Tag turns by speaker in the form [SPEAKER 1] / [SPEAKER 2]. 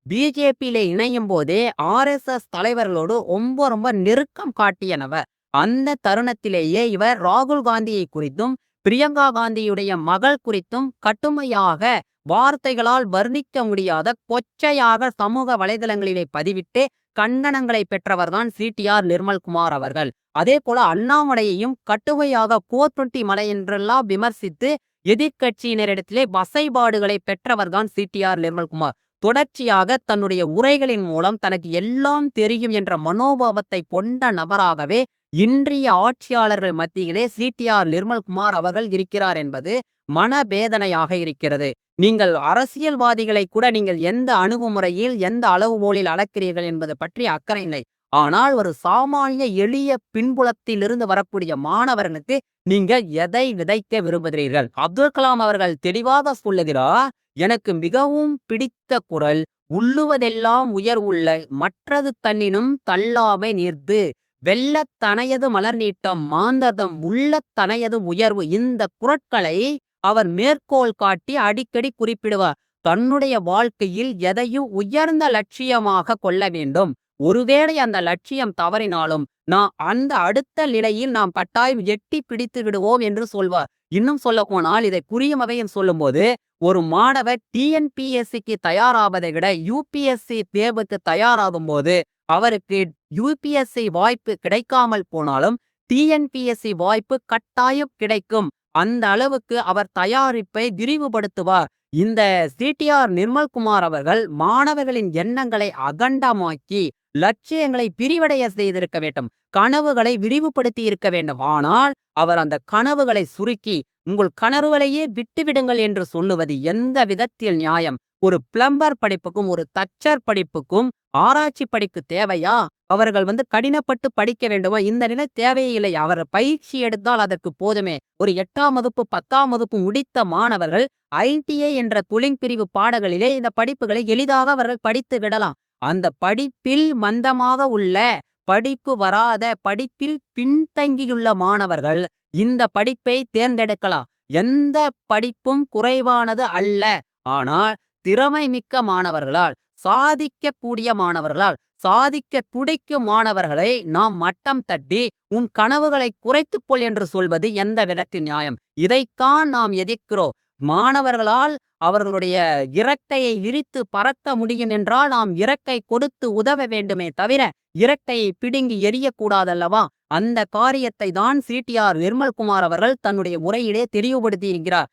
[SPEAKER 1] பிஜேபியில இணையும் போதே ஆர்எஸ்எஸ் தலைவர்களோடு ரொம்ப ரொம்ப நெருக்கம் காட்டியனவர். அந்த தருணத்திலேயே இவர் ராகுல் காந்தியை குறித்தும் பிரியங்கா காந்தியுடைய மகள் குறித்தும் கடுமையாக வார்த்தைகளால் வர்ணிக்க முடியாத கொச்சையாக சமூக வலைதளங்களிலே பதிவிட்டு கண்டனங்களை பெற்றவர்தான் சிடிஆர் நிர்மல்குமார் அவர்கள். அதே போல அண்ணாமலையையும் கடுமையாக 420 மலை என்றெல்லாம் விமர்சித்து எதிர்க்கட்சியினரிடத்திலே வசைபாடுகளை பெற்றவர்தான் சிடிஆர் நிர்மல்குமார். தொடர்ச்சியாக தன்னுடைய உரைகளின் மூலம் தனக்கு எல்லாம் தெரியும் என்ற மனோபாவத்தை கொண்ட நபராகவே இன்றைய ஆட்சியாளர்கள் மத்தியிலே சிடிஆர் நிர்மல்குமார் அவர்கள் இருக்கிறார் என்பது மனவேதனையாக இருக்கிறது. நீங்கள் அரசியல்வாதிகளை கூட நீங்கள் எந்த அணுகுமுறையில் எந்த அளவுகோலில் அளக்கிறீர்கள் என்பது பற்றி அக்கறை இல்லை. ஆனால் ஒரு சாமானிய எளிய பின்புலத்திலிருந்து வரக்கூடிய மாணவர்களுக்கு நீங்கள் எதை விதைக்க விரும்புகிறீர்கள்? அப்துல் கலாம் அவர்கள் தெளிவாக சொல்லுகிறார், எனக்கு மிகவும் பிடித்த குரல் உள்ளுவதெல்லாம் உயர் உள்ள மற்றது தன்னினும் தள்ளாமை நீர்த்து வெள்ளத் தனையது மலர் நீட்டம் மாந்தர்தம் உள்ளத் தனையது உயர்வு. இந்த குரட்களை அவர் மேற்கோள் காட்டி அடிக்கடி குறிப்பிடுவார். தன்னுடைய வாழ்க்கையில் எதையும் உயர்ந்த லட்சியமாக கொள்ள வேண்டும். ஒருவேளை அந்த லட்சியம் தவறினாலும் அந்த அடுத்த நிலையில் நாம் கட்டாயம் எட்டி பிடித்து விடுவோம் என்று சொல்வார். இன்னும் சொல்ல போனால் இதை புரியும் வகையில் சொல்லும்போது, ஒரு மாணவர் டிஎன்பிஎஸ்சிக்கு தயாராவதை விட யூபிஎஸ்சி தேர்வுக்கு தயாராகும் போது அவருக்கு யூபிஎஸ்சி வாய்ப்பு கிடைக்காமல் போனாலும் டிஎன்பிஎஸ்சி வாய்ப்பு கட்டாயம் கிடைக்கும். அந்த அளவுக்கு அவர் தயாரிப்பை விரிவுபடுத்துவார். இந்த சிடிஆர் நிர்மல்குமார் அவர்கள் மாணவர்களின் எண்ணங்களை அகண்டமாக்கி லட்சியங்களை விரிவடைய செய்திருக்க வேண்டும். கனவுகளை விரிவுபடுத்தி இருக்க வேண்டும். ஆனால் அவர் அந்த கனவுகளை சுருக்கி உங்கள் கனவுகளையே விட்டுவிடுங்கள் என்று சொல்லுவது எந்த விதத்தில் நியாயம்? ஒரு பிளம்பர் படிப்புக்கும் ஒரு தச்சர் படிப்புக்கும் ஆராய்ச்சி படிப்பு தேவையா? அவர்கள் கடினப்பட்டு படிக்க வேண்டுமா? இந்த நிலை தேவையே இல்லை. அவர் பயிற்சி எடுத்தால் அதற்கு போதுமே. ஒரு 8ஆம் வகுப்பு 10ஆம் வகுப்பு முடித்த மாணவர்கள் ஐடிஐ என்ற தொழில் பிரிவு பாடங்களிலே இந்த படிப்புகளை எளிதாக அவர்கள் படித்து விடலாம். அந்த படிப்பில் மந்தமாக உள்ள, படிப்பு வராத, படிப்பில் பின்தங்கியுள்ள மாணவர்கள் இந்த படிப்பை தேர்ந்தெடுக்கலாம். எந்த படிப்பும் குறைவானது அல்ல. ஆனால் திறமை மிக்க மாணவர்களால், சாதிக்கக்கூடிய மாணவர்களால், சாதிக்க துடிக்கும் மாணவர்களை நாம் மட்டம் தட்டி உன் கனவுகளை குறைத்துக்கொள் என்று சொல்வது எந்த விதத்தில் நியாயம்? இதைத்தான் நாம் எதிர்க்கிறோம். மாணவர்களால் அவர்களுடைய இறக்கையை விரித்து பறக்க முடியும் என்றால் நாம் இறக்கை கொடுத்து உதவ வேண்டுமே தவிர இறக்கையை பிடுங்கி எரியக்கூடாதல்லவா? அந்த காரியத்தை தான் சிடிஆர் நிர்மல்குமார் அவர்கள் தன்னுடைய உரையிலே தெளிவுபடுத்தி இருக்கிறார்.